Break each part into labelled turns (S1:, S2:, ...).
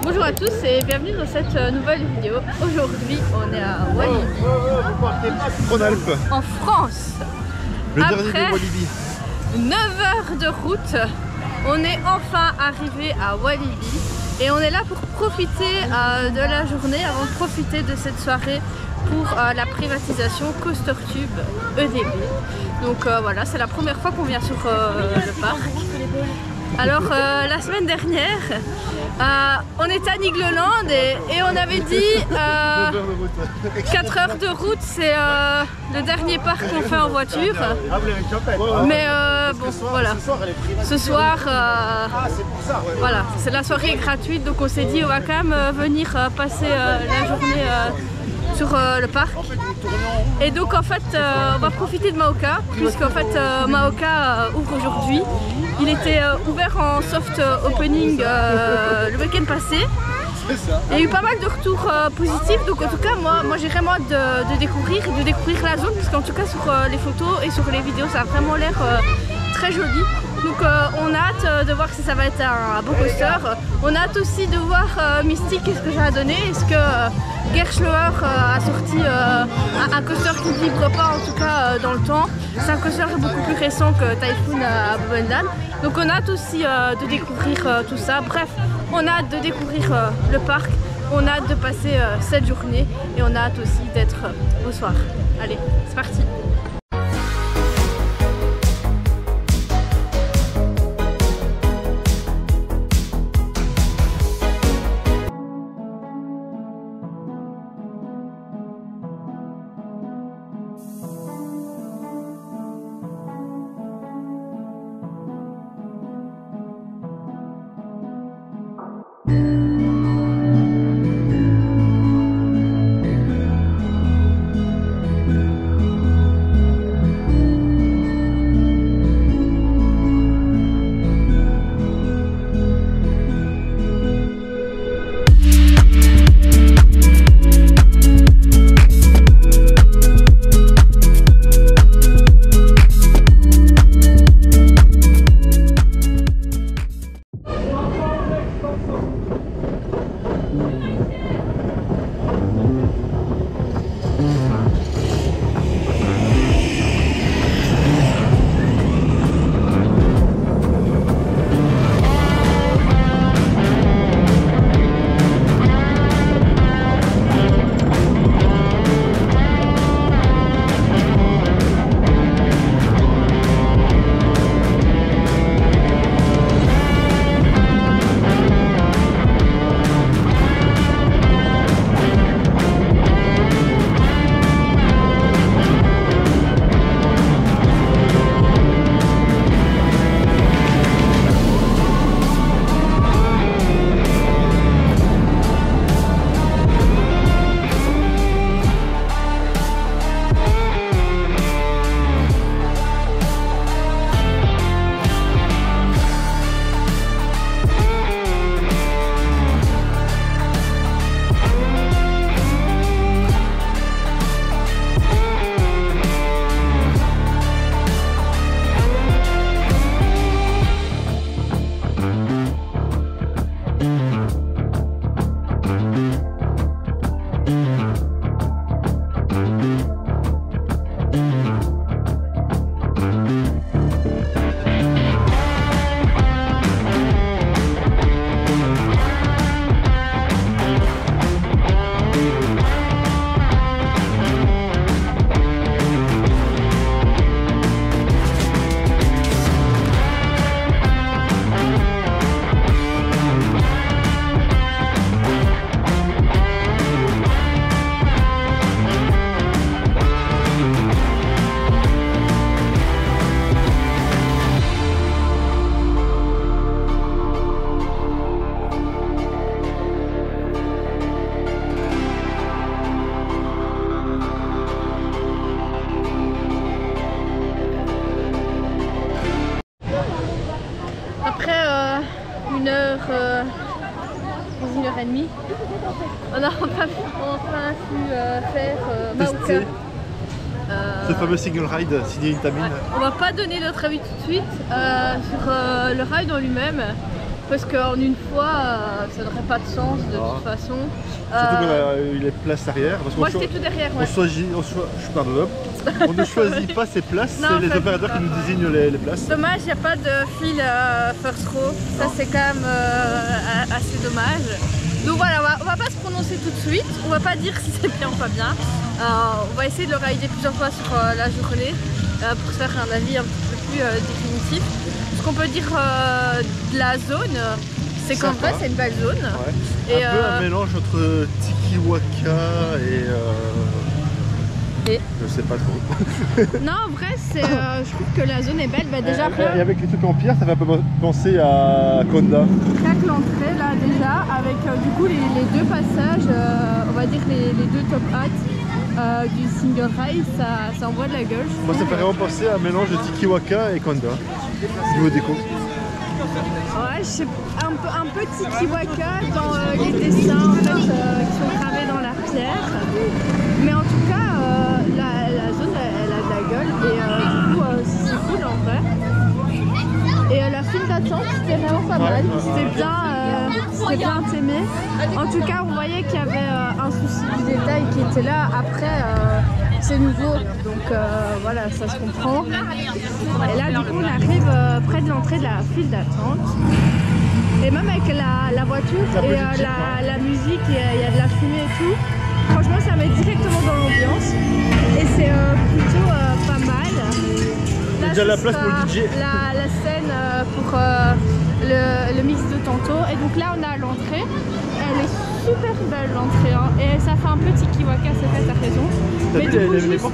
S1: Bonjour à tous et bienvenue dans cette nouvelle vidéo. Aujourd'hui on est à Walibi, en France.
S2: Le dernier
S1: Après
S2: de Walibi.
S1: 9 heures de route, on est enfin arrivé à Walibi et on est là pour profiter de la journée, avant de profiter de cette soirée pour la privatisation Coaster Tube EDB. Donc voilà, c'est la première fois qu'on vient sur le parc. Alors la semaine dernière, on était à Nigloland et on avait dit 4 heures de route, c'est le dernier parc qu'on fait en voiture. Mais bon, voilà, ce soir, voilà, c'est la soirée gratuite, donc on s'est dit on va quand même venir passer la journée sur le parc. Et donc en fait on va profiter de Maoka, puisqu'en fait Maoka ouvre aujourd'hui. Il était ouvert en soft opening le week-end passé. Il y a eu pas mal de retours positifs, donc en tout cas moi j'ai vraiment hâte de découvrir la zone, parce qu'en tout cas sur les photos et sur les vidéos ça a vraiment l'air très joli. Donc on a hâte de voir si ça va être un beau coaster. On a hâte aussi de voir Mystique, qu'est-ce que ça va donner. Est-ce que Gerschlauer a sorti un coaster qui ne vibre pas, en tout cas dans le temps. C'est un coaster beaucoup plus récent que Typhoon à Bobendal. Donc on a hâte aussi de découvrir tout ça. Bref, on a hâte de découvrir le parc. On a hâte de passer cette journée et on a hâte aussi d'être au soir. Allez, c'est parti! une heure et demie. On a enfin pu faire Maoka.
S2: Ce fameux single ride signé Intamin.
S1: On va pas donner notre avis tout de suite sur le ride en lui-même. parce qu'en une fois ça n'aurait pas de sens de toute façon.
S2: Surtout qu'on a eu les places arrière. Parce
S1: moi j'étais tout derrière. Ouais.
S2: On ne choisit pas ses places, c'est les opérateurs qui nous désignent les places.
S1: Dommage, il n'y a pas de fil first row, ça c'est quand même assez dommage. Donc voilà, on va pas se prononcer tout de suite, on va pas dire si c'est bien ou pas bien. On va essayer de le réaliser plusieurs fois sur la journée pour se faire un avis un petit peu plus définitif. Ce qu'on peut dire de la zone, c'est qu'en vrai c'est une belle zone.
S2: Ouais.
S1: Et
S2: un peu un mélange entre Tikiwaka et... Je sais pas trop.
S1: Non, en vrai, je trouve que la zone est belle. Bah, déjà,
S2: et avec les trucs en pierre, ça va penser à Konda.
S1: Chaque l'entrée là déjà, avec du coup les deux passages, on va dire les deux top hats du single rail, ça envoie de la gueule.
S2: Moi, ça fait vraiment penser à un mélange de Tikiwaka et Konda. Niveau déco.
S1: Ouais, je sais un peu Tikiwaka dans les dessins en fait, qui sont gravés dans la pierre. Mais en tout cas, la zone elle a de la gueule et du coup c'est cool en vrai. Et la file d'attente c'était vraiment pas mal, c'était bien aimé. En tout cas on voyait qu'il y avait un souci du détail qui était là. Après c'est nouveau donc voilà, ça se comprend. Et là du coup on arrive près de l'entrée de la file d'attente. Et même avec la voiture et la musique, il y a de la fumée et tout. Franchement ça met directement dans l'ambiance et c'est plutôt pas mal. Là,
S2: déjà la place pour le DJ.
S1: La scène pour le mix de tantôt. Et donc là on est à l'entrée. Elle est super belle l'entrée hein. Et ça fait un peu Tikiwaka, c'est vrai, t'as raison. Mais du coup juste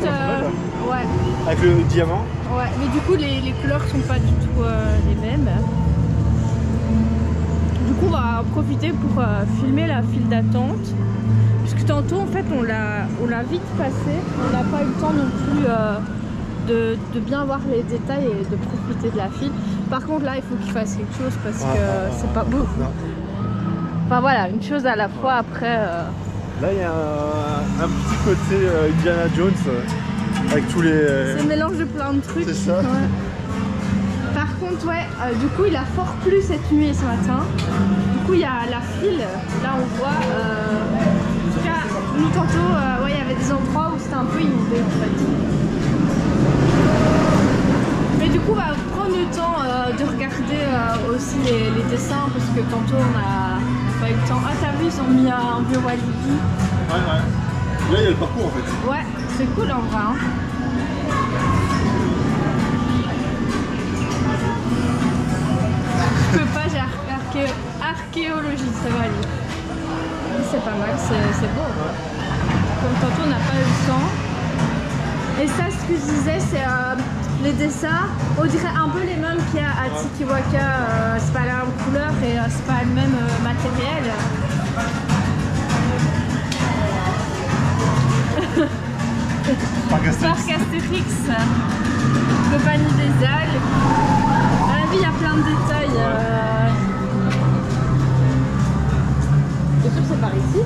S1: ouais.
S2: Avec le diamant.
S1: Ouais, mais du coup les couleurs sont pas du tout les mêmes. Du coup on va profiter pour filmer la file d'attente. Puisque tantôt en fait on l'a vite passé, on n'a pas eu le temps non plus de bien voir les détails et de profiter de la file. Par contre là il faut qu'il fasse quelque chose parce que c'est pas beau. Enfin voilà, une chose à la fois après.
S2: Là il y a un petit côté Indiana Jones avec tous les...
S1: C'est un mélange de plein de trucs.
S2: C'est ça.
S1: Ouais. Par contre ouais, du coup il a fort plu cette nuit et ce matin. Du coup il y a la file, là on voit... En tout cas, nous tantôt, ouais, il y avait des endroits où c'était un peu inondé en fait. Mais du coup, on va prendre le temps de regarder aussi les dessins parce que tantôt on n'a pas eu le temps. Ah, t'as vu, ils ont mis un vieux Walibi.
S2: Ouais. Là, il y a le parcours en fait.
S1: Ouais, c'est cool en vrai. Hein. Je peux pas, j'ai archéologie, ça va aller. C'est pas mal, c'est beau. Ouais. Comme tantôt on n'a pas eu le temps. Et ça, ce que je disais, c'est les dessins, on dirait un peu les mêmes qu'il y a à Tikiwaka. C'est pas la même couleur et c'est pas le même matériel.
S2: Parc
S1: Astérix, Compagnie des algues. À la vie, il y a plein de détails. T'es sûr que c'est par ici?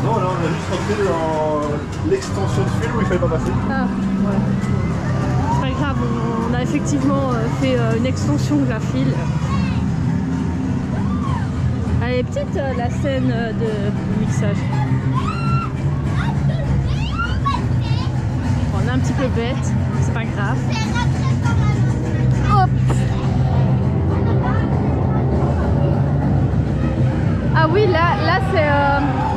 S2: Non, là on a juste rentré dans l'extension de fil où il fallait pas passer.
S1: Ah, ouais. C'est pas grave, on a effectivement fait une extension de la file. Elle est petite la scène de mixage. Bon, on est un petit peu bête, c'est pas grave. Hop! Ah oui, là c'est...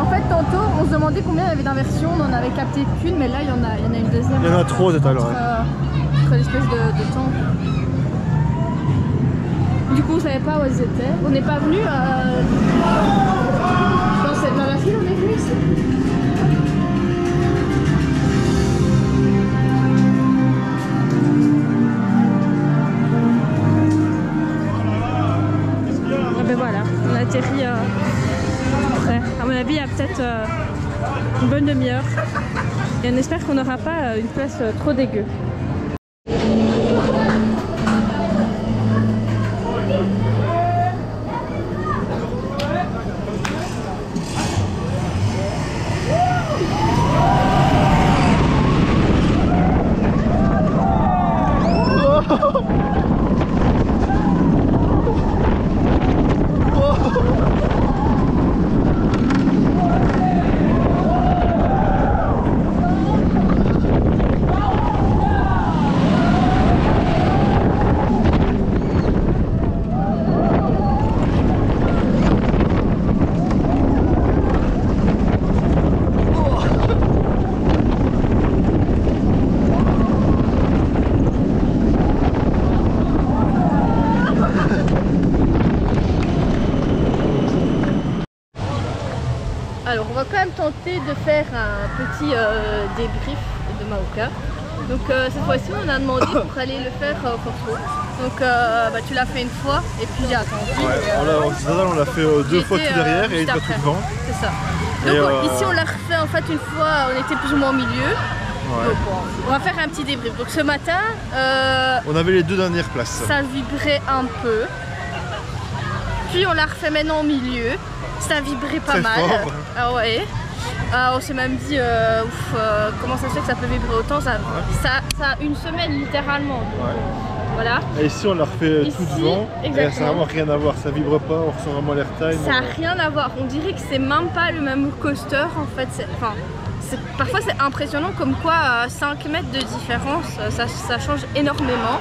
S1: en fait, tantôt, on se demandait combien il y avait d'inversions, on en avait capté qu'une, mais là, il y en a une deuxième.
S2: Il y en a trop au total, ouais.
S1: Entre l'espèce de temps. Du coup, on savait pas où elles étaient. On n'est pas venu dans la file, on est venu ici. Ah ben voilà, on a atterri près. À mon avis, il y a peut-être une bonne demi-heure. Et on espère qu'on n'aura pas une place trop dégueu. Alors on va quand même tenter de faire un petit débrief de Maoka. Donc cette fois-ci on a demandé pour aller le faire au Force. Donc bah, tu l'as fait une fois et puis j'ai attendu.
S2: Ouais, on l'a fait deux fois tout derrière et une fois tout devant.
S1: C'est ça. Donc ici on l'a refait en fait une fois, on était plus ou moins au milieu.
S2: Ouais.
S1: Donc, bon, on va faire un petit débrief. Donc ce matin,
S2: on avait les deux dernières places.
S1: Ça vibrait un peu. Puis on l'a refait maintenant au milieu. Ça vibrait pas mal.
S2: Fort.
S1: Ah ouais. On s'est même dit comment ça se fait que ça peut vibrer autant. Ça a une semaine littéralement. Donc,
S2: ouais.
S1: Voilà.
S2: Et ici on l'a refait tout devant.
S1: Exactement.
S2: Et ça n'a vraiment rien à voir. Ça vibre pas, on ressent vraiment l'airtime.
S1: Ça n'a rien à voir. On dirait que c'est même pas le même coaster en fait. Parfois c'est impressionnant comme quoi 5 mètres de différence, ça change énormément.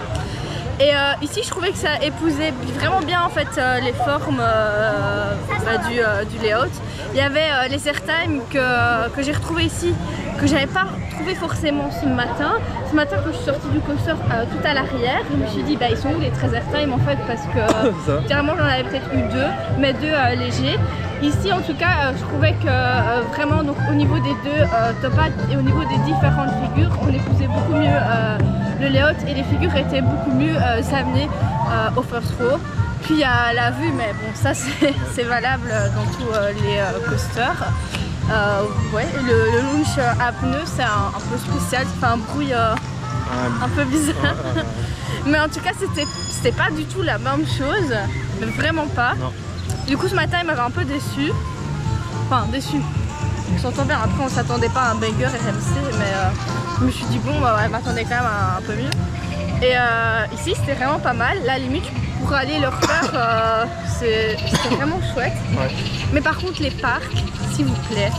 S1: Et ici je trouvais que ça épousait vraiment bien en fait les formes du layout. Il y avait les airtime que j'ai retrouvé ici, que j'avais pas trouvé forcément ce matin. Ce matin quand je suis sortie du coaster tout à l'arrière, je me suis dit bah ils sont où les 13 airtime en fait, parce que carrément j'en avais peut-être eu 2, mais 2 légers. Ici en tout cas je trouvais que vraiment donc, au niveau des deux top-hats et au niveau des différentes figures on épousait beaucoup mieux le layout et les figures étaient beaucoup mieux amenées au first row. Puis il y a la vue, mais bon ça c'est valable dans tous les coasters. Ouais, le launch à pneus c'est un peu spécial, ça fait un bruit un peu bizarre. Mais en tout cas c'était pas du tout la même chose, mais vraiment pas. Non. Du coup ce matin il m'avait un peu déçu. Enfin déçu. On s'entend bien, après on s'attendait pas à un banger RMC, mais je me suis dit bon bah, elle m'attendait quand même un peu mieux. Et ici c'était vraiment pas mal, la limite pour aller le refaire c'était vraiment chouette. Ouais. Mais par contre les parcs, s'il vous plaît,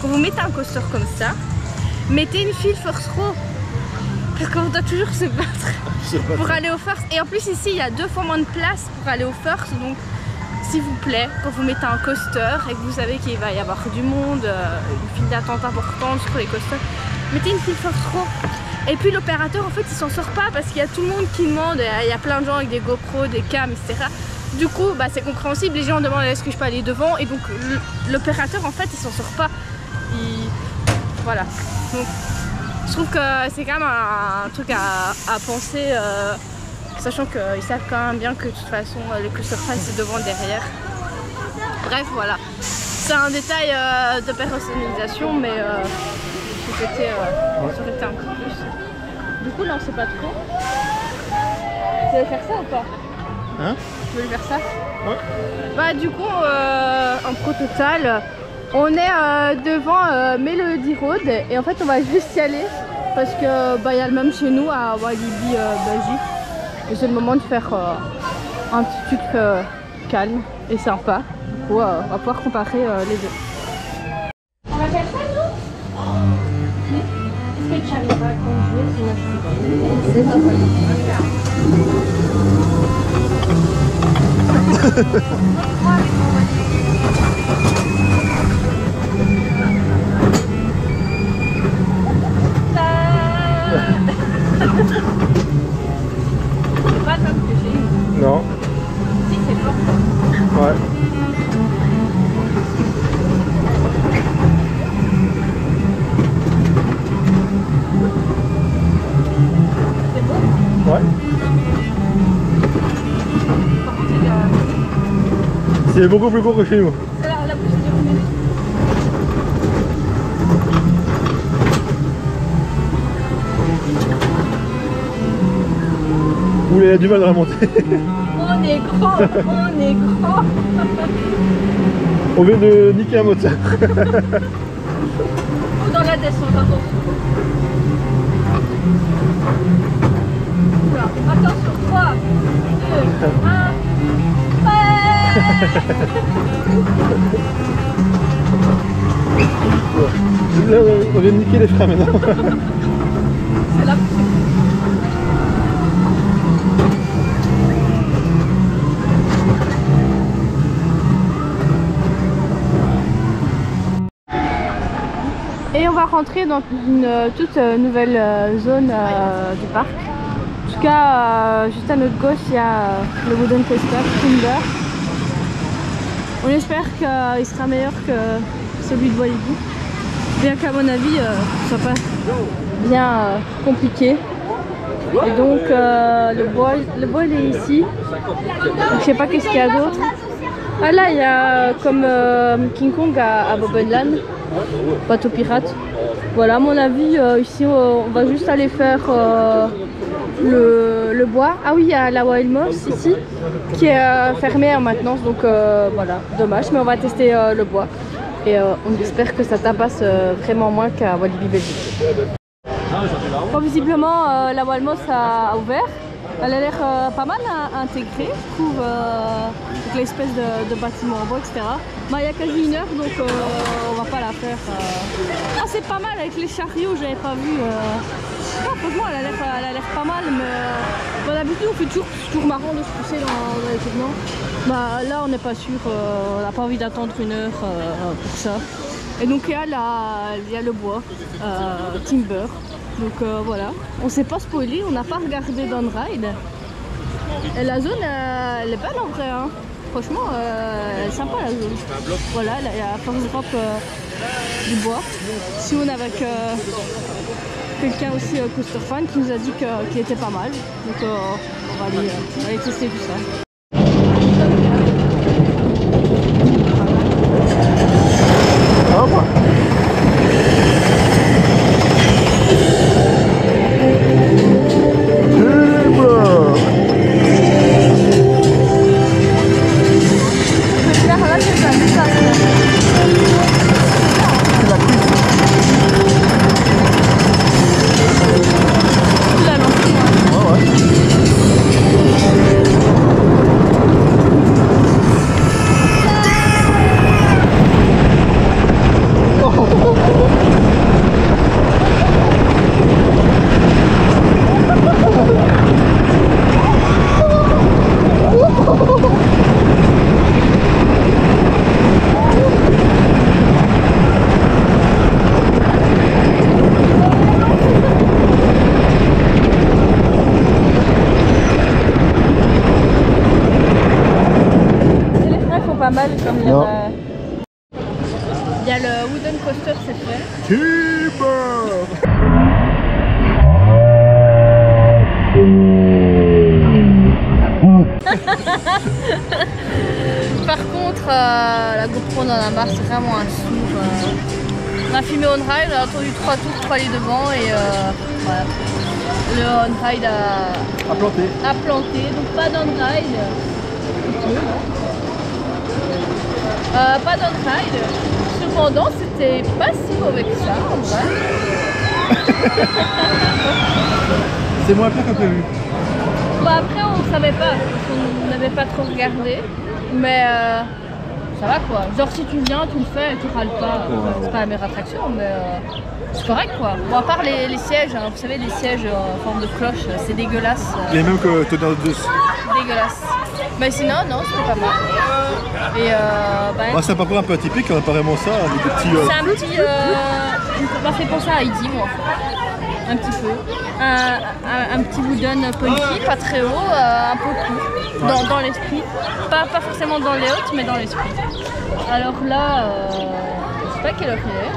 S1: quand vous mettez un coaster comme ça, mettez une file first row. Parce qu'on doit toujours se battre pour aller au first. Et en plus ici il y a 2 fois moins de place pour aller au first, donc s'il vous plaît, quand vous mettez un coaster et que vous savez qu'il va y avoir du monde, une file d'attente importante sur les coasters, mettez une file first row. Et puis l'opérateur en fait il s'en sort pas parce qu'il y a tout le monde qui demande, il y a plein de gens avec des GoPro, des cams, etc. Du coup bah, c'est compréhensible, les gens demandent est-ce que je peux aller devant, et donc l'opérateur en fait il s'en sort pas. Voilà. Donc je trouve que c'est quand même un truc à penser. Sachant qu'ils savent quand même bien que de toute façon les coaster fans c'est devant derrière. Bref voilà, c'est un détail de personnalisation, mais ça aurait été un peu plus. Du coup là on sait pas trop. Tu veux faire ça ou pas?
S2: Hein?
S1: Tu veux faire ça?
S2: Ouais.
S1: Bah du coup en pro total on est devant Melody Road et en fait on va juste y aller parce que bah, y a le même chez nous à Walibi Belgique. Et c'est le moment de faire un petit truc calme et sympa. Du coup, on va pouvoir comparer les deux.
S3: On va faire ça, nous? Est-ce que tu arrives à conduire? C'est pas
S2: Non.
S1: Si, c'est fort.
S2: Ouais.
S1: C'est beau.
S2: Ouais. C'est beaucoup plus court que chez nous.
S1: C'est la procédure.
S2: Ouh, il a du mal à la monter.
S1: On est grand, on est grand.
S2: On vient de niquer un moteur.
S1: Ou dans la descente, attention. Oula, attention, 3, 2, 1.
S2: Là, on vient de niquer les freins maintenant.
S1: C'est la Et on va rentrer dans une toute nouvelle zone du parc. En tout cas, juste à notre gauche, il y a le Wooden Coaster Thunder. On espère qu'il sera meilleur que celui de Walibi. Bien qu'à mon avis, ce soit pas bien compliqué. Et donc le boil est ici. Donc, je sais pas qu'est-ce qu'il y a d'autre. Ah là il y a comme King Kong à Bobbenland, bateau pirate. Voilà, à mon avis ici on va juste aller faire le bois. Ah oui, il y a la Wild Moss ici qui est fermée en maintenance, donc voilà, dommage, mais on va tester le bois et on espère que ça tabasse vraiment moins qu'à Walibi Belgique. Bon, visiblement la Wild Moss a ouvert. Elle a l'air pas mal intégrée, je trouve, avec l'espèce de bâtiment en bois, etc. Bah, il y a quasi une heure, donc on va pas la faire. Ah, c'est pas mal avec les chariots, j'avais pas vu. Non, franchement, elle a l'air pas mal, mais d'habitude, on fait toujours marrant de se pousser dans les tournants. Bah, là, on n'est pas sûr, on n'a pas envie d'attendre une heure pour ça. Et donc, il y a le bois, Timber. Donc voilà, on s'est pas spoilé, on n'a pas regardé dans le ride. Et la zone, elle est belle en vrai, hein. Franchement, elle est sympa la zone. Voilà, là, il y a Force Drop du bois. Ici on est avec quelqu'un aussi, coaster fan, qui nous a dit qu'il était pas mal. Donc on va aller tester tout ça. Pas mal comme il y a le wooden coaster, c'est fait. Par contre, la GoPro on en a marre, c'est vraiment un sourd. On a filmé on-ride, on a attendu 3 tours pour aller devant et voilà. Le on-ride a planté, donc pas d'on-ride. Pas d'on-ride, cependant c'était pas si mauvais que ça en vrai.
S2: C'est moins pire que prévu.
S1: Bah après on savait pas, parce qu'on n'avait pas trop regardé, mais ça va quoi. Genre si tu viens, tu le fais et tu râles pas, c'est pas la meilleure attraction, mais c'est correct quoi. Bon à part les sièges, hein, vous savez les sièges en forme de cloche, c'est dégueulasse.
S2: Et même que tu donnes deux.
S1: Dégueulasse. Mais sinon non, c'était pas mal. Et
S2: c'est un parcours un peu atypique, on a pas vraiment ça, avec des petits...
S1: C'est un petit... m'a fait penser à Heidi moi. Un petit peu. Un petit wooden punky, pas très haut, un peu court. Dans l'esprit. Pas forcément dans les hautes, mais dans l'esprit. Alors là, je sais pas quelle heure il est.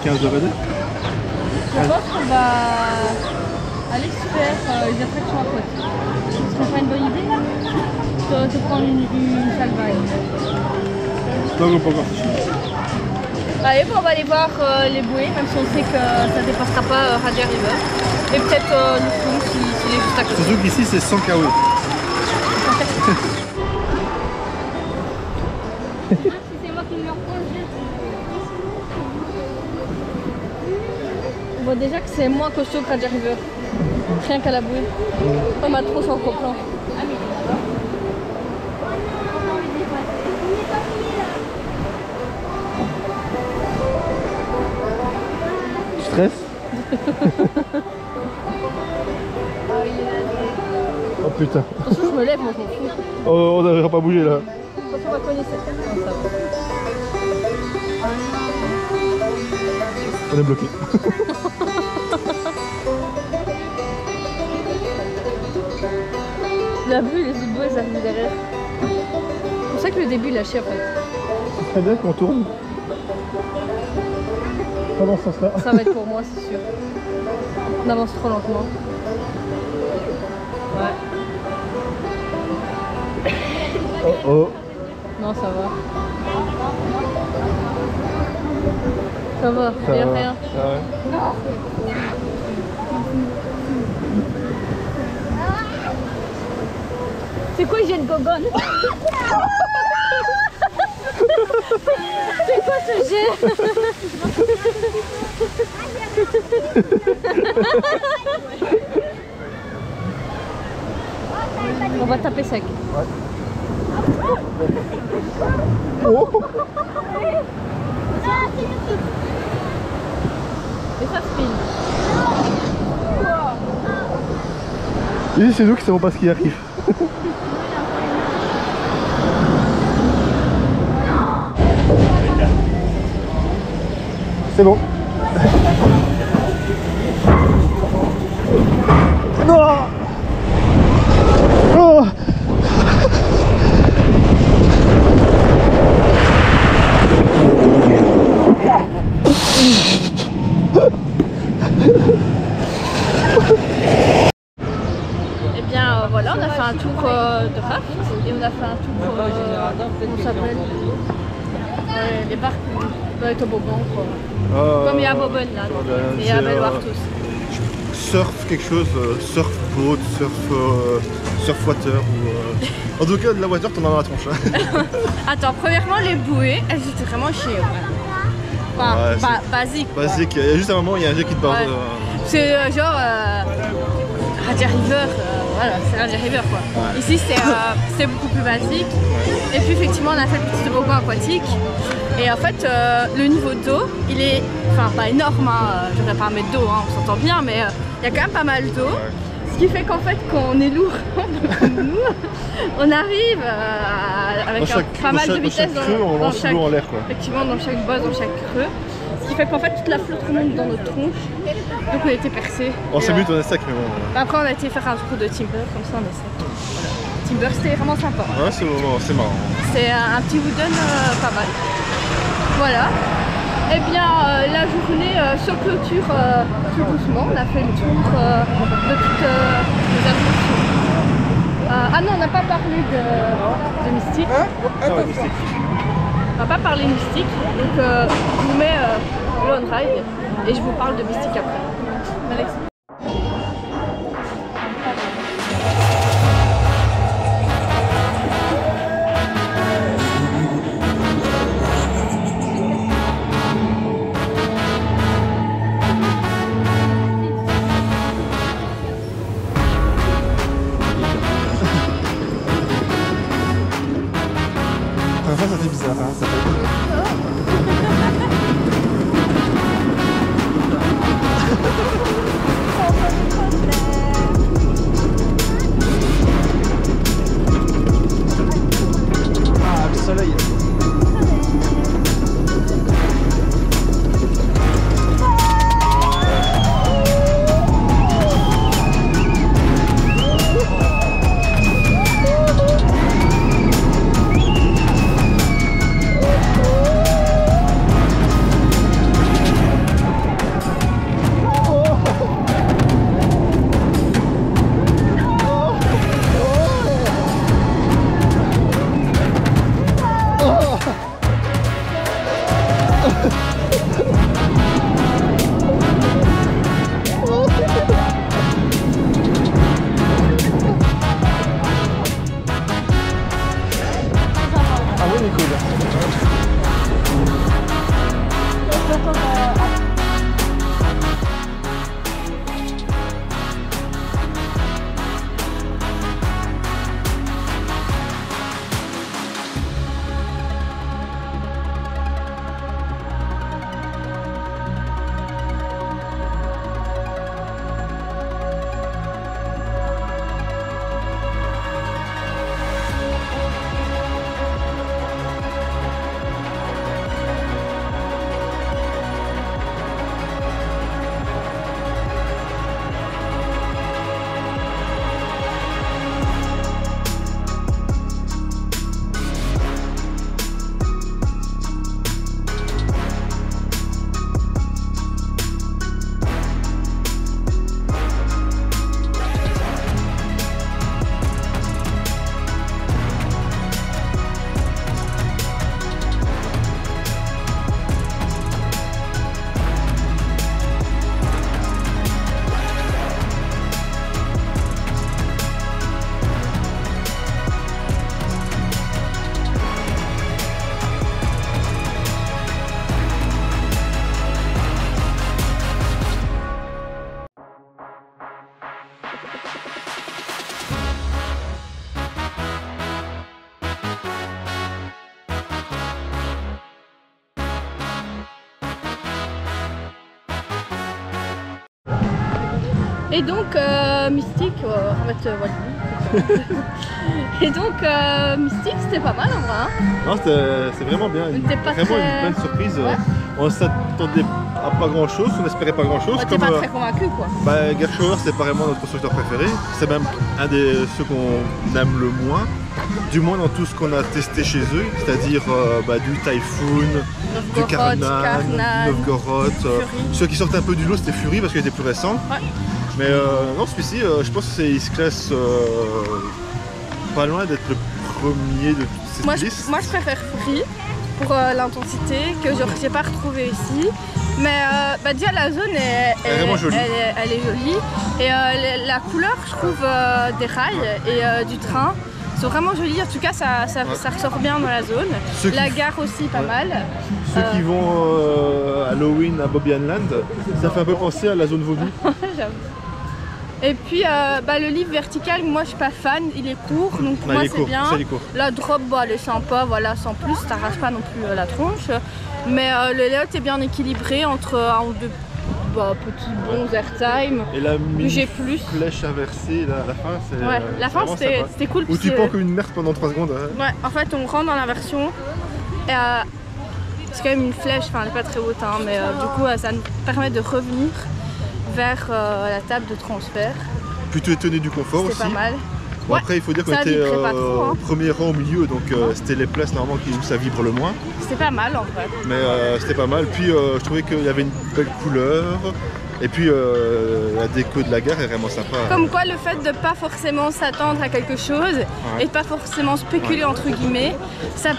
S2: 15 de VD.
S1: Je pense qu'on va aller se faire les attractions à côté. Ce serait pas une bonne idée là de prendre une salvaille.
S2: Non, pas encore.
S1: Allez, bon, on va aller voir les bouées, même si on sait que ça dépassera pas Radier River. Et peut-être le fond s'il est juste à côté.
S2: Surtout qu'ici c'est 100 kW.
S1: On voit déjà que c'est moins costaud que Radier River. Rien qu'à la bouée. Pas mal trop sur le coplan.
S2: Stress. Oh putain.
S1: Attention, je me lève, moi je m'en fous.
S2: Oh, on n'arrivera pas à bouger là.
S1: Attention, on va cogner cette carte. Non, ça va.
S2: On est bloqué.
S1: La vue, les autres bouées, ça arrive derrière. C'est pour ça que le début, il a chier en fait.
S2: C'est très bien qu'on tourne. Pas dans ce sens-là.
S1: Ça va être pour moi, c'est sûr. On avance trop lentement. Ouais.
S2: Oh oh.
S1: Non, ça va. Ça va, il n'y a rien.
S2: Ah ouais.
S1: C'est quoi, j'ai une gogonne? C'est quoi ce jet? On va taper sec.
S2: Ouais. Oh.
S1: Et ça spin.
S2: Et c'est nous qui savons pas ce qui arrive. C'est bon. Non. Oh.
S1: Eh bien voilà, on a fait un tour de raft et on a fait un tour, comment ça s'appelle, les parcs, les toboggans quoi. Comme il y a Bobben là, et il y a Bellewaert aussi.
S2: Surf quelque chose, surf boat, surf water ou... En tout cas de la water t'en as dans la tronche.
S1: Attends, premièrement les bouées, elles étaient vraiment chiées. Enfin,
S2: Ouais,
S1: basique.
S2: Basique, il y a juste un moment il y a un jet qui te barre.
S1: Ouais. C'est genre Radia River, voilà, c'est Radia River quoi. Ouais. Ici c'est beaucoup plus basique. Ouais. Et puis effectivement on a fait le petit toboggan aquatique. Et en fait le niveau d'eau, il est, enfin pas énorme, hein, je ne vais pas mettre d'eau, hein, on s'entend bien, mais il y a quand même pas mal d'eau. Ouais. Ce qui fait qu'en fait quand on est lourd, on arrive avec pas mal de vitesse dans chaque
S2: en l'air quoi.
S1: Effectivement dans chaque bosse, dans chaque creux. Ce qui fait qu'en fait toute la flotte remonte dans notre tronche, donc on était percé.
S2: On s'est on est sec mais bon.
S1: Après on a été faire un tour de Timber, comme ça on est sec. Voilà. Timber c'était vraiment sympa.
S2: Ouais c'est marrant.
S1: C'est un petit wooden pas mal. Voilà. Et bien la journée se clôture tout doucement. On a fait le tour de toutes les attractions. Ah non, on n'a pas parlé de Mystique.
S2: Mystique.
S1: On va pas parler de Mystique, donc je vous mets le on-ride et je vous parle de Mystique après. Alex.
S2: Ça fait bizarre, hein, ça fait... Ah, le soleil.
S1: Et donc Mystique, en fait Walibi. Et donc Mystique c'était pas mal en vrai. Hein.
S2: Non, c'est vraiment bien, une bonne surprise.
S1: Ouais.
S2: On s'attendait à pas grand chose, on espérait pas grand chose.
S1: T'es pas très convaincu quoi.
S2: Bah, Gershower c'est apparemment notre constructeur préféré, c'est même un des ceux qu'on aime le moins, du moins dans tout ce qu'on a testé chez eux, c'est-à-dire du Typhoon, du Karnan, du Novgorod. Ceux qui sortent un peu du lot c'était Fury parce qu'il était plus récent.
S1: Ouais.
S2: Mais non, celui-ci, je pense qu'il se classe pas loin d'être le premier de toutes ces listes.
S1: Moi je préfère Fury pour l'intensité que j'ai pas retrouvé ici. Mais déjà la zone elle est jolie et la couleur je trouve des rails et du train sont vraiment jolis, en tout cas ça ressort bien dans la zone. La gare aussi pas mal.
S2: Ceux qui vont à Halloween à Bobbianland, ça fait un peu penser à la zone vaudou.
S1: J'avoue. Et puis le livre vertical, moi je suis pas fan, il est court, donc pour moi c'est bien. La drop, elle est sympa, voilà, sans plus, t'arraches pas non plus la tronche. Mais le layout est bien équilibré entre un ou deux petits bons airtime.
S2: Et la flèche inversée à la fin, c'est.
S1: Ouais, la fin c'était cool.
S2: Où tu prends comme une merde pendant 3 secondes.
S1: Ouais, en fait on rentre dans l'inversion. C'est quand même une flèche, enfin elle est pas très haute, hein, mais du coup ça nous permet de revenir vers la table de transfert.
S2: Plutôt étonné du confort aussi.
S1: C'est pas mal.
S2: Bon, ouais, après il faut dire qu'on était au premier rang au milieu, donc c'était les places normalement où ça vibre le moins.
S1: C'était pas mal en fait.
S2: Mais c'était pas mal, puis je trouvais qu'il y avait une belle couleur. Et puis la déco de la gare est vraiment sympa.
S1: Comme quoi le fait de pas forcément s'attendre à quelque chose et de pas forcément spéculer entre guillemets, ça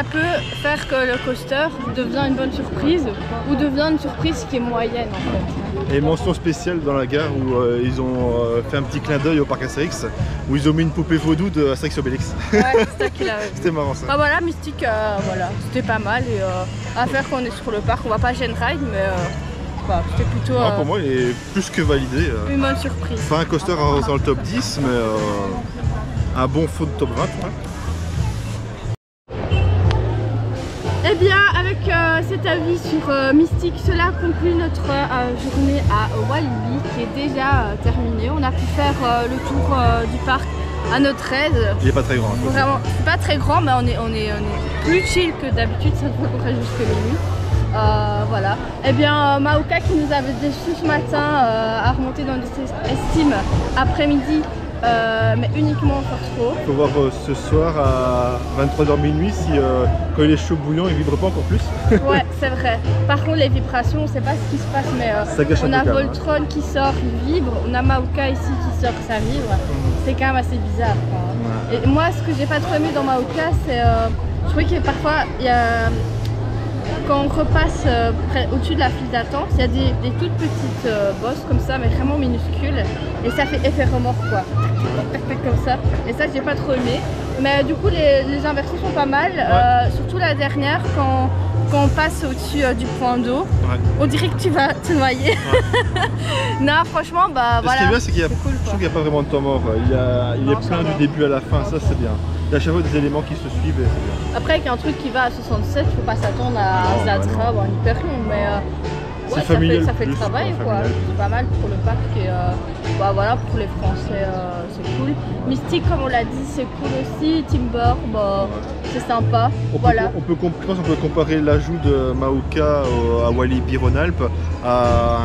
S1: peut faire que le coaster devient une bonne surprise ou devient une surprise qui est moyenne en fait.
S2: Et mention spéciale dans la gare où ils ont fait un petit clin d'œil au parc Astérix, où ils ont mis une poupée vaudou de Astérix Obélix.
S1: Ouais, c'est ça qu'il avait.
S2: C'était marrant ça.
S1: Ah voilà, Mystique, voilà, c'était pas mal et à faire quand on est sur le parc, on va pas Gen Ride mais c'était plutôt...
S2: pour moi il est plus que validé.
S1: Une bonne surprise.
S2: Pas un coaster dans le top 10 mais un bon faux de top 20.
S1: Et bien avec cet avis sur Mystique, cela conclut notre journée à Walibi qui est déjà terminée. On a pu faire le tour du parc à notre aise.
S2: Il n'est pas très grand.
S1: Vraiment, c'est pas très grand mais on est plus chill que d'habitude, ça fois qu'on fait jusque minuit. Voilà. Et bien Maoka qui nous avait déçus ce matin a remonté dans des estimes après-midi. Mais uniquement en force trop.
S2: Il faut voir ce soir à 23h minuit si quand il est chaud bouillant il vibre pas encore plus.
S1: Ouais c'est vrai. Par contre les vibrations on sait pas ce qui se passe mais on a Voltron qui sort, il vibre, on a Maoka ici qui sort, ça vibre. C'est quand même assez bizarre quoi. Et moi ce que j'ai pas trop aimé dans Maoka c'est je trouvais que parfois il y a quand on repasse au-dessus de la file d'attente, il y a des toutes petites bosses comme ça, mais vraiment minuscules, et ça fait effet remords quoi, comme ça. Et ça j'ai pas trop aimé. Mais du coup les inversions sont pas mal, surtout la dernière quand on passe au-dessus du point d'eau, on dirait que tu vas te noyer. Non franchement voilà.
S2: Ce qui est bien c'est qu'il y a, cool, je trouve qu'il n'y a pas vraiment de temps mort. Il est plein du début à la fin, ça c'est bien. Il y a à chaque fois des éléments qui se suivent et c'est bien.
S1: Après avec un truc qui va à 67, il faut pas s'attendre à Zatra ou un Hyperion, mais ça fait le travail quoi. C'est pas mal pour le parc et voilà, pour les Français c'est cool. Mystique comme on l'a dit c'est cool aussi, Timber c'est sympa. Je
S2: pense qu'on peut comparer l'ajout de Maoka à Walibi Rhône-Alpes à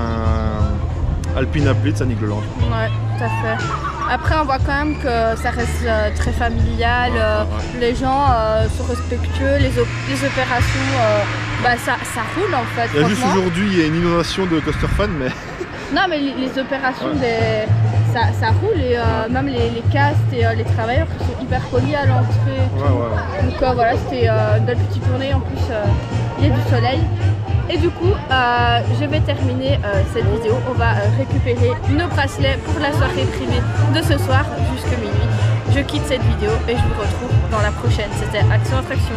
S2: un Alpina Blitz à Nigloland.
S1: Ouais, tout à fait. Après on voit quand même que ça reste très familial, les gens sont respectueux, les opérations, ça roule en fait.
S2: Il y a juste aujourd'hui il y a une inondation de coaster fans mais...
S1: Non mais les opérations, ça roule et même les castes et les travailleurs qui sont hyper polis à l'entrée. Donc voilà, c'était une belle petite journée, en plus il y a du soleil. Et du coup, je vais terminer cette vidéo. On va récupérer nos bracelets pour la soirée privée de ce soir jusqu'à minuit. Je quitte cette vidéo et je vous retrouve dans la prochaine. C'était Action Attraction.